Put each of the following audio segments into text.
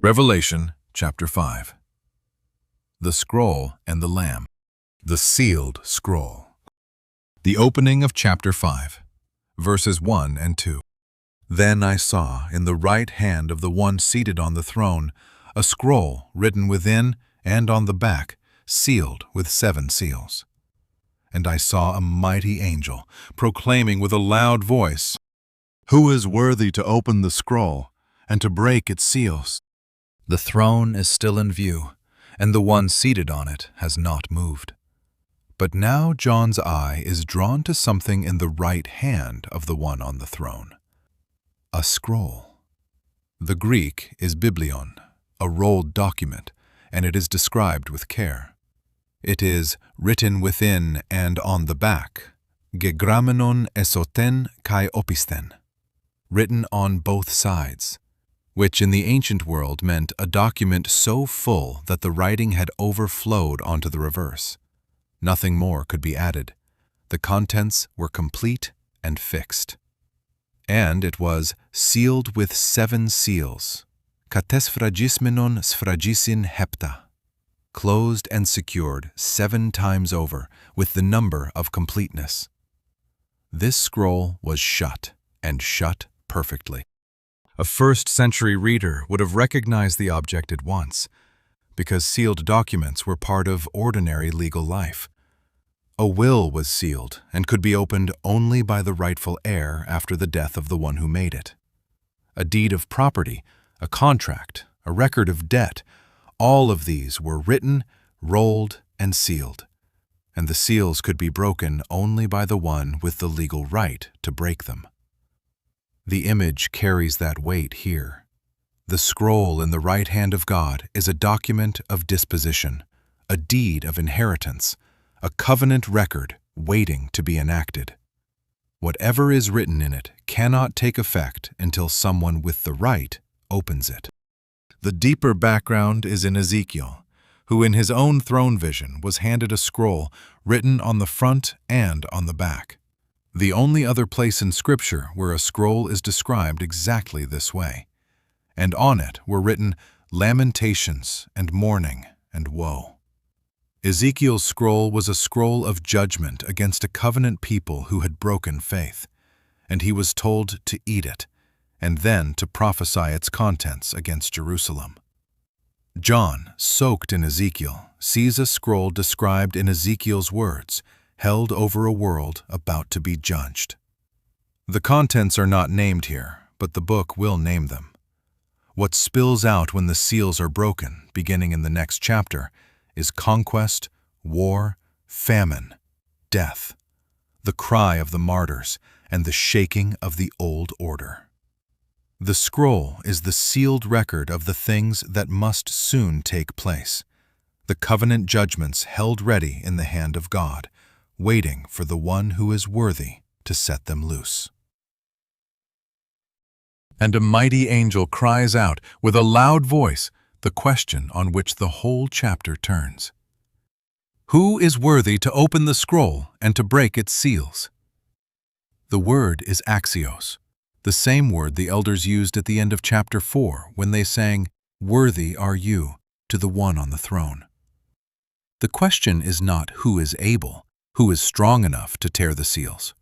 Revelation chapter 5. The Scroll and the Lamb. The Sealed Scroll. The opening of chapter 5, verses 1 and 2. Then I saw in the right hand of the one seated on the throne a scroll written within and on the back, sealed with 7 seals. And I saw a mighty angel proclaiming with a loud voice, "Who is worthy to open the scroll and to break its seals?" The throne is still in view, and the one seated on it has not moved. But now John's eye is drawn to something in the right hand of the one on the throne. A scroll. The Greek is biblion, a rolled document, and it is described with care. It is written within and on the back, gegramenon esoten kai opisten, written on both sides, which in the ancient world meant a document so full that the writing had overflowed onto the reverse. Nothing more could be added. The contents were complete and fixed. And it was sealed with 7 seals, katesphragismenon sphragisin hepta, closed and secured 7 times over with the number of completeness. This scroll was shut, and shut perfectly. A first-century reader would have recognized the object at once, because sealed documents were part of ordinary legal life. A will was sealed and could be opened only by the rightful heir after the death of the one who made it. A deed of property, a contract, a record of debt, all of these were written, rolled, and sealed, and the seals could be broken only by the one with the legal right to break them. The image carries that weight here. The scroll in the right hand of God is a document of disposition, a deed of inheritance, a covenant record waiting to be enacted. Whatever is written in it cannot take effect until someone with the right opens it. The deeper background is in Ezekiel, who in his own throne vision was handed a scroll written on the front and on the back. The only other place in Scripture where a scroll is described exactly this way. And on it were written lamentations and mourning and woe. Ezekiel's scroll was a scroll of judgment against a covenant people who had broken faith, and he was told to eat it, and then to prophesy its contents against Jerusalem. John, soaked in Ezekiel, sees a scroll described in Ezekiel's words, held over a world about to be judged. The contents are not named here, but the book will name them. What spills out when the seals are broken, beginning in the next chapter, is conquest, war, famine, death, the cry of the martyrs, and the shaking of the old order. The scroll is the sealed record of the things that must soon take place, the covenant judgments held ready in the hand of God, waiting for the one who is worthy to set them loose. And a mighty angel cries out with a loud voice the question on which the whole chapter turns. Who is worthy to open the scroll and to break its seals? The word is axios, the same word the elders used at the end of chapter 4 when they sang, "Worthy are you," to the one on the throne. The question is not who is able, who is strong enough to tear the seals.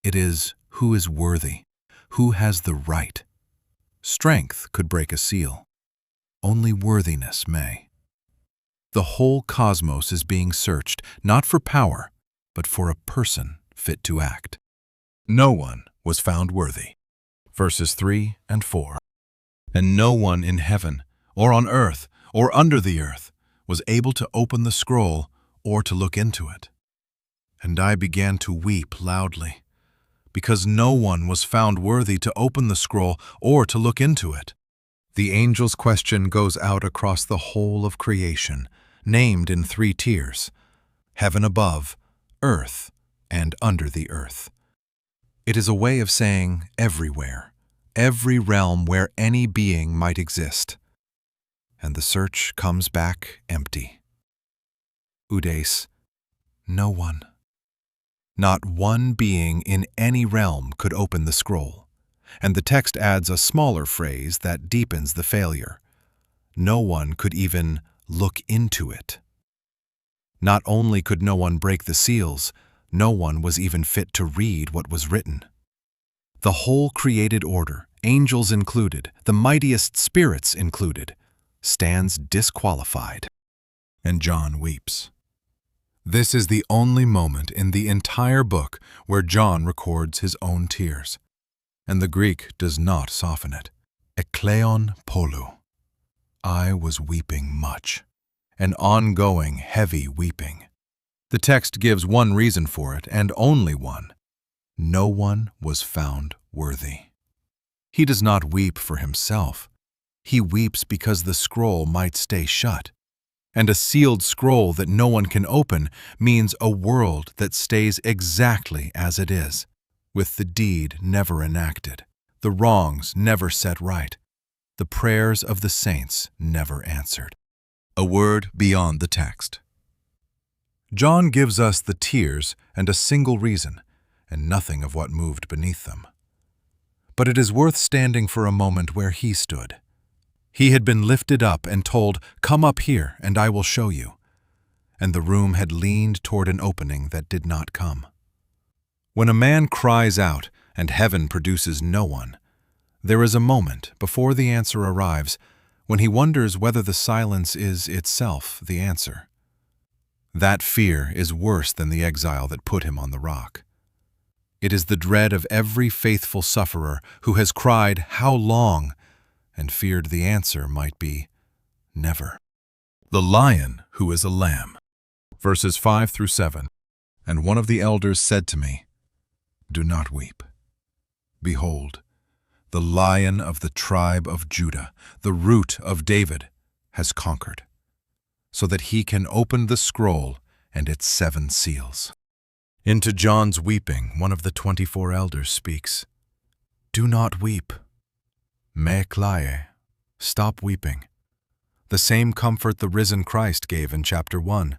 It is who is worthy, who has the right. Strength could break a seal. Only worthiness may. The whole cosmos is being searched, not for power, but for a person fit to act. No one was found worthy. Verses 3 and 4. And no one in heaven, or on earth, or under the earth, was able to open the scroll or to look into it. And I began to weep loudly, because no one was found worthy to open the scroll or to look into it. The angel's question goes out across the whole of creation, named in 3 tiers: heaven above, earth, and under the earth. It is a way of saying everywhere, every realm where any being might exist. And the search comes back empty. Oudeis, no one. Not one being in any realm could open the scroll, and the text adds a smaller phrase that deepens the failure. no one could even look into it. Not only could no one break the seals, no one was even fit to read what was written. The whole created order, angels included, the mightiest spirits included, stands disqualified. And John weeps. This is the only moment in the entire book where John records his own tears, and the Greek does not soften it. Ekleon polu. I was weeping much, an ongoing, heavy weeping. The text gives one reason for it, and only one. No one was found worthy. He does not weep for himself. He weeps because the scroll might stay shut. And a sealed scroll that no one can open means a world that stays exactly as it is, with the deed never enacted, the wrongs never set right, the prayers of the saints never answered. A word beyond the text. John gives us the tears and a single reason, and nothing of what moved beneath them. But it is worth standing for a moment where he stood. He had been lifted up and told, "Come up here, and I will show you." And the room had leaned toward an opening that did not come. When a man cries out, and heaven produces no one, there is a moment, before the answer arrives, when he wonders whether the silence is itself the answer. That fear is worse than the exile that put him on the rock. It is the dread of every faithful sufferer who has cried, "How long?" and feared the answer might be, "Never." The lion who is a lamb. Verses 5 through 7. And one of the elders said to me, "Do not weep. Behold, the Lion of the tribe of Judah, the Root of David, has conquered, so that he can open the scroll and its 7 seals." Into John's weeping, one of the 24 elders speaks, "Do not weep. Me klaie, stop weeping." The same comfort the risen Christ gave in chapter 1.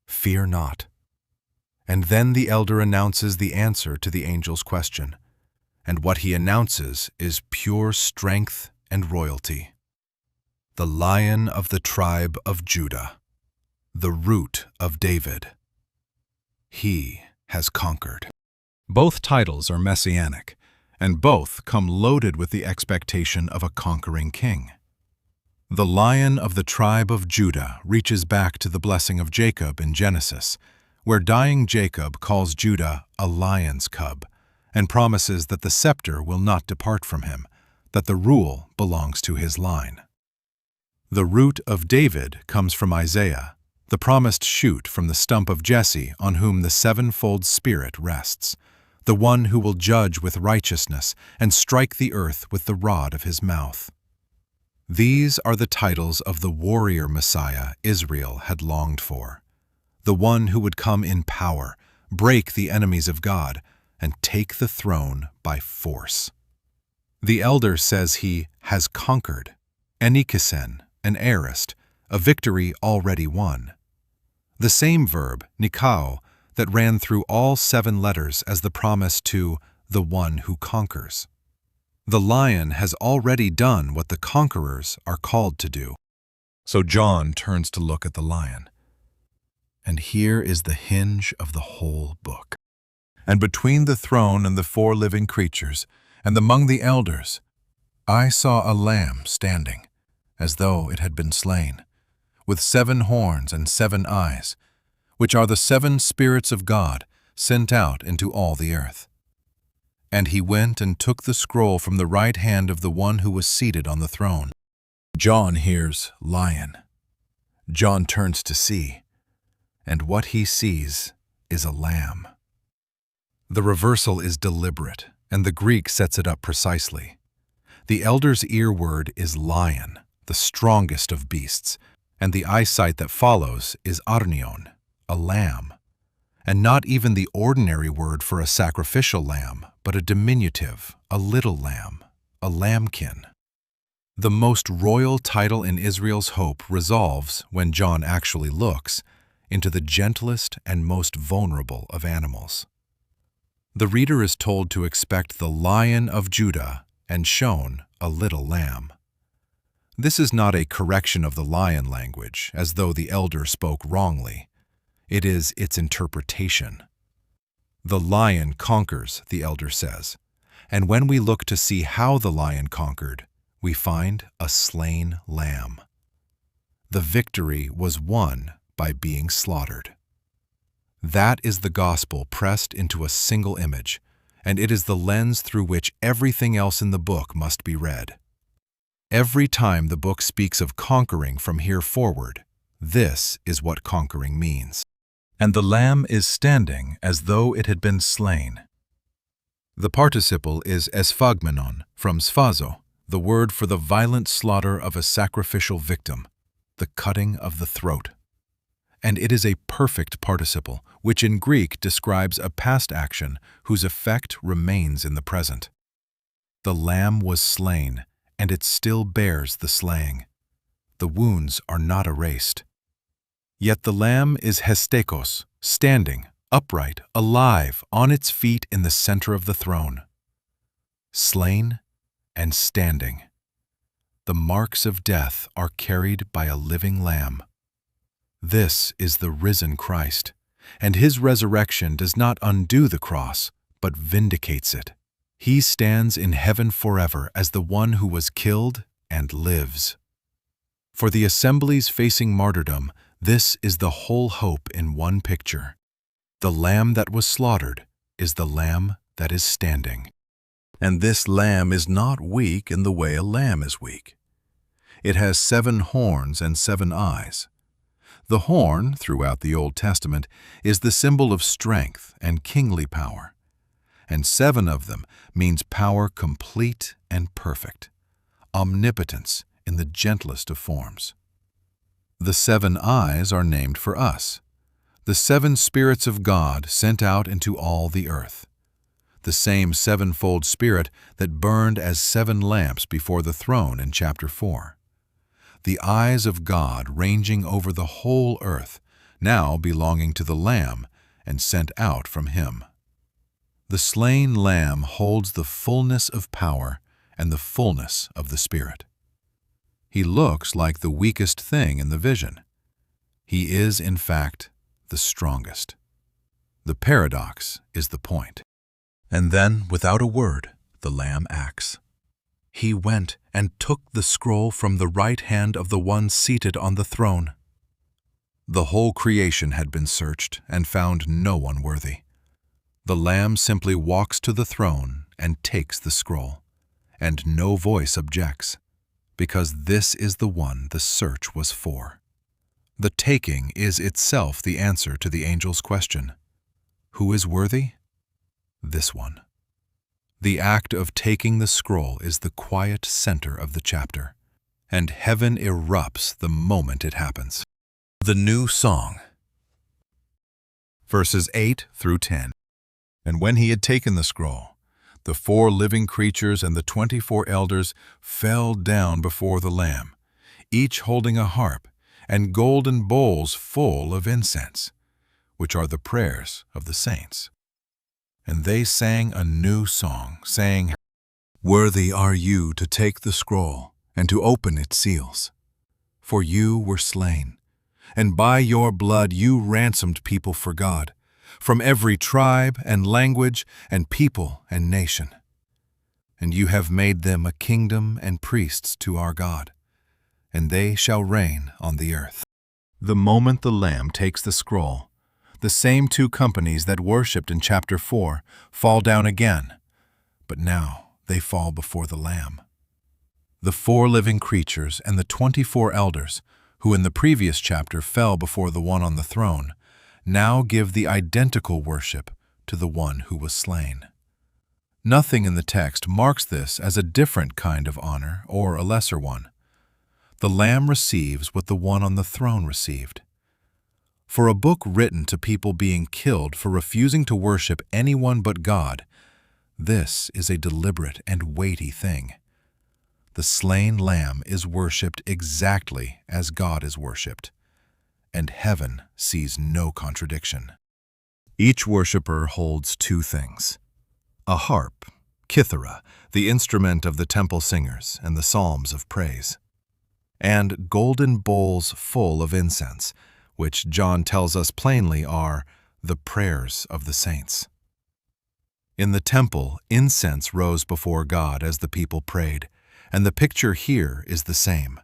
Fear not. And then the elder announces the answer to the angel's question, and what he announces is pure strength and royalty. The Lion of the tribe of Judah, the Root of David. He has conquered. Both titles are messianic, and both come loaded with the expectation of a conquering king. The Lion of the tribe of Judah reaches back to the blessing of Jacob in Genesis, where dying Jacob calls Judah a lion's cub and promises that the scepter will not depart from him, that the rule belongs to his line. The Root of David comes from Isaiah, the promised shoot from the stump of Jesse on whom the 7-fold Spirit rests, the one who will judge with righteousness and strike the earth with the rod of his mouth. These are the titles of the warrior Messiah Israel had longed for, the one who would come in power, break the enemies of God, and take the throne by force. The elder says he has conquered, enikisen, an aorist, a victory already won. The same verb, nikao, that ran through all 7 letters as the promise to the one who conquers. The lion has already done what the conquerors are called to do. So John turns to look at the lion. And here is the hinge of the whole book. And between the throne and the 4 living creatures, and among the elders, I saw a lamb standing, as though it had been slain, with 7 horns and 7 eyes, which are the 7 spirits of God sent out into all the earth. And he went and took the scroll from the right hand of the one who was seated on the throne. John hears lion. John turns to see, and what he sees is a lamb. The reversal is deliberate, and the Greek sets it up precisely. The elder's ear word is lion, the strongest of beasts, and the eyesight that follows is arnion, a lamb, and not even the ordinary word for a sacrificial lamb, but a diminutive, a little lamb, a lambkin. The most royal title in Israel's hope resolves, when John actually looks, into the gentlest and most vulnerable of animals. The reader is told to expect the Lion of Judah and shown a little lamb. This is not a correction of the lion language, as though the elder spoke wrongly. It is its interpretation. The lion conquers, the elder says, and when we look to see how the lion conquered, we find a slain lamb. The victory was won by being slaughtered. That is the gospel pressed into a single image, and it is the lens through which everything else in the book must be read. Every time the book speaks of conquering from here forward, this is what conquering means. And the lamb is standing as though it had been slain. The participle is esphagmenon, from sphazo, the word for the violent slaughter of a sacrificial victim, the cutting of the throat. And it is a perfect participle, which in Greek describes a past action whose effect remains in the present. The lamb was slain, and it still bears the slaying. The wounds are not erased. Yet the lamb is hestekos, standing, upright, alive, on its feet in the center of the throne. Slain and standing. The marks of death are carried by a living lamb. This is the risen Christ, and his resurrection does not undo the cross, but vindicates it. He stands in heaven forever as the one who was killed and lives. For the assemblies facing martyrdom, this is the whole hope in one picture. The lamb that was slaughtered is the lamb that is standing. And this lamb is not weak in the way a lamb is weak. It has 7 horns and 7 eyes. The horn, throughout the Old Testament, is the symbol of strength and kingly power. And 7 of them means power complete and perfect, omnipotence in the gentlest of forms. The 7 eyes are named for us, the 7 spirits of God sent out into all the earth, the same 7-fold Spirit that burned as 7 lamps before the throne in chapter 4. The eyes of God ranging over the whole earth, now belonging to the Lamb and sent out from him. The slain lamb holds the fullness of power and the fullness of the Spirit. He looks like the weakest thing in the vision. He is, in fact, the strongest. The paradox is the point. And then, without a word, the Lamb acts. He went and took the scroll from the right hand of the one seated on the throne. The whole creation had been searched and found no one worthy. The Lamb simply walks to the throne and takes the scroll, and no voice objects, because this is the one the search was for. The taking is itself the answer to the angel's question. Who is worthy? This one. The act of taking the scroll is the quiet center of the chapter, and heaven erupts the moment it happens. The new song. Verses 8 through 10. And when he had taken the scroll, the 4 living creatures and the 24 elders fell down before the Lamb, each holding a harp and golden bowls full of incense, which are the prayers of the saints. And they sang a new song, saying, Worthy are you to take the scroll and to open its seals. For you were slain, and by your blood you ransomed people for God, from every tribe and language and people and nation. And you have made them a kingdom and priests to our God, and they shall reign on the earth. The moment the Lamb takes the scroll, the same 2 companies that worshipped in chapter 4 fall down again, but now they fall before the Lamb. The 4 living creatures and the 24 elders, who in the previous chapter fell before the one on the throne, now give the identical worship to the one who was slain. Nothing in the text marks this as a different kind of honor or a lesser one. The Lamb receives what the one on the throne received. For a book written to people being killed for refusing to worship anyone but God, this is a deliberate and weighty thing. The slain Lamb is worshipped exactly as God is worshipped, and heaven sees no contradiction. Each worshiper holds 2 things: a harp, kithara, the instrument of the temple singers and the psalms of praise, and golden bowls full of incense, which John tells us plainly are the prayers of the saints. In the temple, incense rose before God as the people prayed, and the picture here is the same.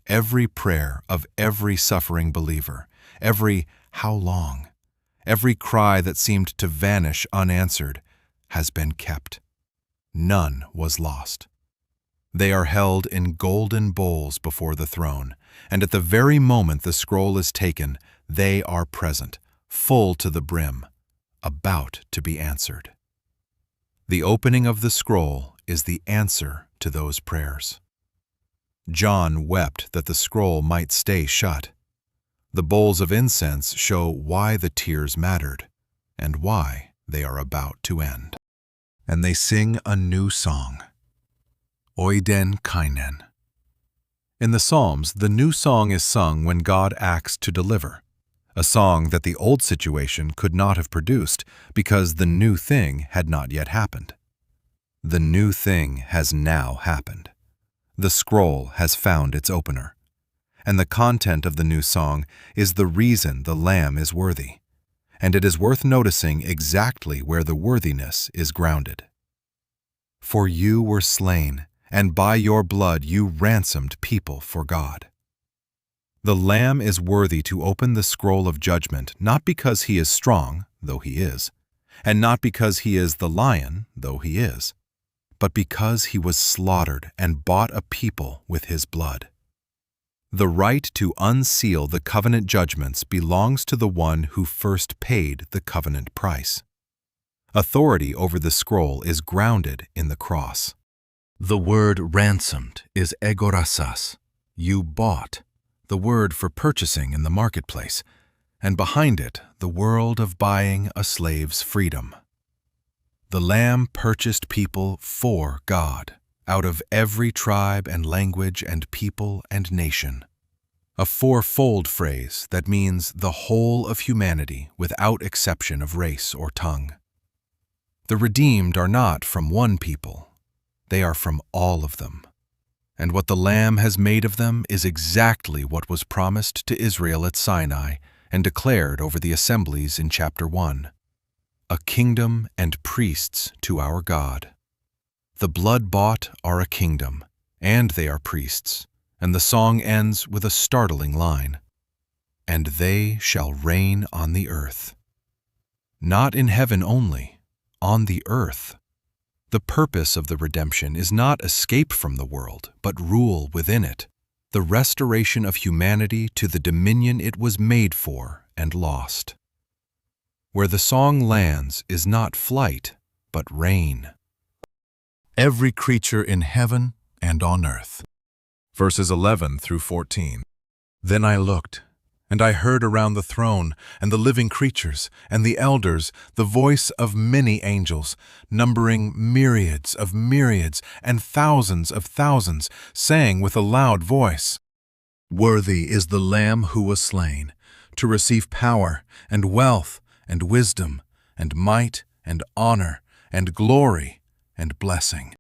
Every prayer of every suffering believer, every "how long?", every cry that seemed to vanish unanswered, has been kept. None was lost. They are held in golden bowls before the throne, and at the very moment the scroll is taken, they are present, full to the brim, about to be answered. The opening of the scroll is the answer to those prayers. John wept that the scroll might stay shut. The bowls of incense show why the tears mattered, and why they are about to end. And they sing a new song, Oiden Kainen. In the Psalms, the new song is sung when God acts to deliver, a song that the old situation could not have produced because the new thing had not yet happened. The new thing has now happened. The scroll has found its opener, and the content of the new song is the reason the Lamb is worthy, and it is worth noticing exactly where the worthiness is grounded. For you were slain, and by your blood you ransomed people for God. The Lamb is worthy to open the scroll of judgment not because he is strong, though he is, and not because he is the lion, though he is, but because he was slaughtered and bought a people with his blood. The right to unseal the covenant judgments belongs to the one who first paid the covenant price. Authority over the scroll is grounded in the cross. The word ransomed is egorasas, you bought, the word for purchasing in the marketplace, and behind it the world of buying a slave's freedom. The Lamb purchased people for God, out of every tribe and language and people and nation. A fourfold phrase that means the whole of humanity without exception of race or tongue. The redeemed are not from one people, they are from all of them. And what the Lamb has made of them is exactly what was promised to Israel at Sinai and declared over the assemblies in chapter 1. A kingdom and priests to our God. The blood-bought are a kingdom, and they are priests, and the song ends with a startling line. And they shall reign on the earth. Not in heaven only, on the earth. The purpose of the redemption is not escape from the world, but rule within it, the restoration of humanity to the dominion it was made for and lost. Where the song lands is not flight, but reign. Every creature in heaven and on earth. Verses 11 through 14. Then I looked, and I heard around the throne and the living creatures and the elders the voice of many angels, numbering myriads of myriads and thousands of thousands, saying with a loud voice, Worthy is the Lamb who was slain, to receive power and wealth and wisdom and might and honor and glory and blessing.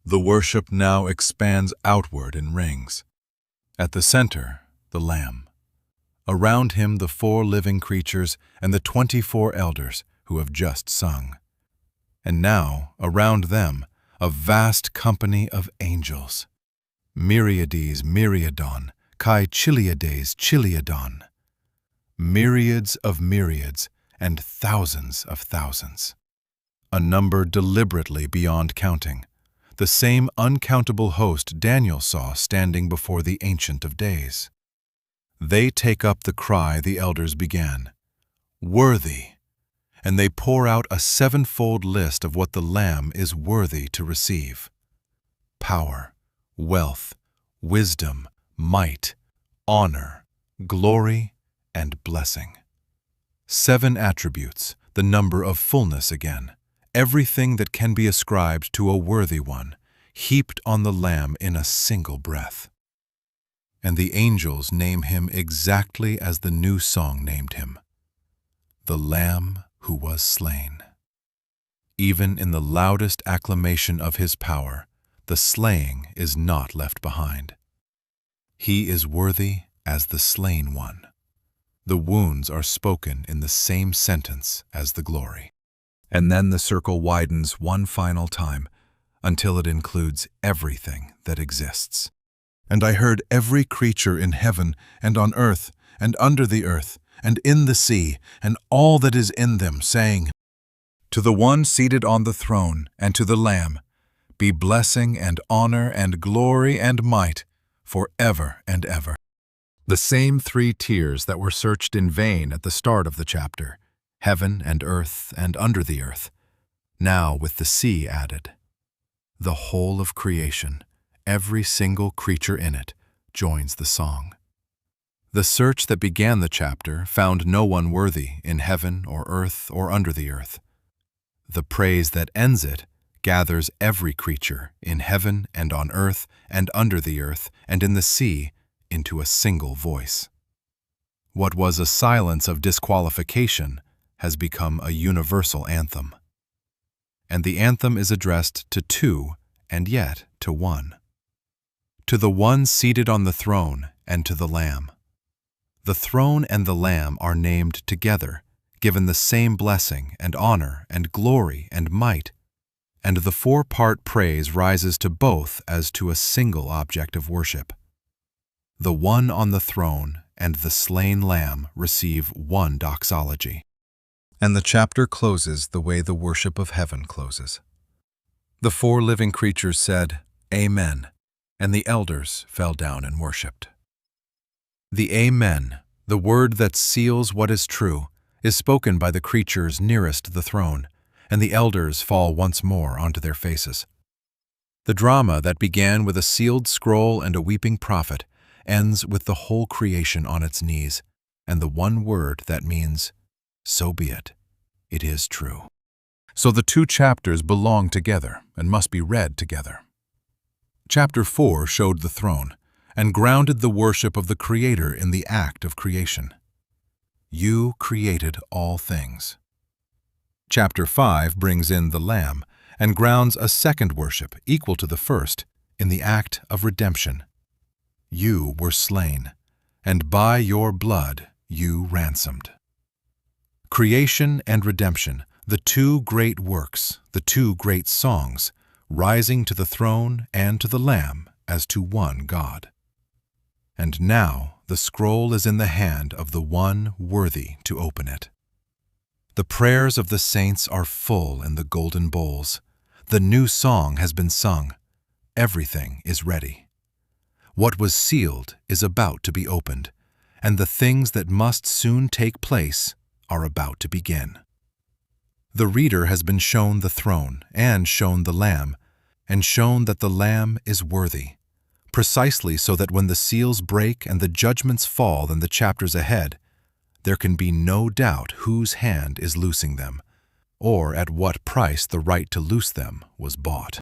The worship now expands outward in rings. At the center, the Lamb. Around him the 4 living creatures and the 24 elders who have just sung. And now, around them, a vast company of angels. Myriades myriadon, kai chiliades chiliadon. Myriads of myriads and thousands of thousands. A number deliberately beyond counting. The same uncountable host Daniel saw standing before the Ancient of Days. They take up the cry the elders began, Worthy, and they pour out a 7-fold list of what the Lamb is worthy to receive. Power, wealth, wisdom, might, honor, glory, and blessing. 7 attributes, the number of fullness again, everything that can be ascribed to a worthy one, heaped on the Lamb in a single breath. And the angels name him exactly as the new song named him, the Lamb who was slain. Even in the loudest acclamation of his power, the slaying is not left behind. He is worthy as the slain one. The wounds are spoken in the same sentence as the glory. And then the circle widens one final time until it includes everything that exists. And I heard every creature in heaven and on earth and under the earth and in the sea and all that is in them, saying, To the one seated on the throne and to the Lamb be blessing and honor and glory and might forever and ever. The same three tiers that were searched in vain at the start of the chapter, heaven and earth and under the earth, now with the sea added. The whole of creation, every single creature in it, joins the song. The search that began the chapter found no one worthy in heaven or earth or under the earth. The praise that ends it gathers every creature in heaven and on earth and under the earth and in the sea into a single voice. What was a silence of disqualification has become a universal anthem. And the anthem is addressed to two and yet to one. To the one seated on the throne and to the Lamb. The throne and the Lamb are named together, given the same blessing and honor and glory and might, and the four-part praise rises to both as to a single object of worship. The one on the throne and the slain Lamb receive one doxology. And the chapter closes the way the worship of heaven closes. The four living creatures said, Amen, and the elders fell down and worshipped. The Amen, the word that seals what is true, is spoken by the creatures nearest the throne, and the elders fall once more onto their faces. The drama that began with a sealed scroll and a weeping prophet ends with the whole creation on its knees, and the one word that means, So be it. It is true. So the two chapters belong together and must be read together. Chapter 4 showed the throne and grounded the worship of the Creator in the act of creation. You created all things. Chapter 5 brings in the Lamb and grounds a second worship equal to the first in the act of redemption. You were slain, and by your blood you ransomed. Creation and redemption, the two great works, the two great songs, rising to the throne and to the Lamb as to one God. And now the scroll is in the hand of the one worthy to open it. The prayers of the saints are full in the golden bowls. The new song has been sung. Everything is ready. What was sealed is about to be opened, and the things that must soon take place are about to begin. The reader has been shown the throne and shown the Lamb, and shown that the Lamb is worthy, precisely so that when the seals break and the judgments fall in the chapters ahead, there can be no doubt whose hand is loosing them, or at what price the right to loose them was bought.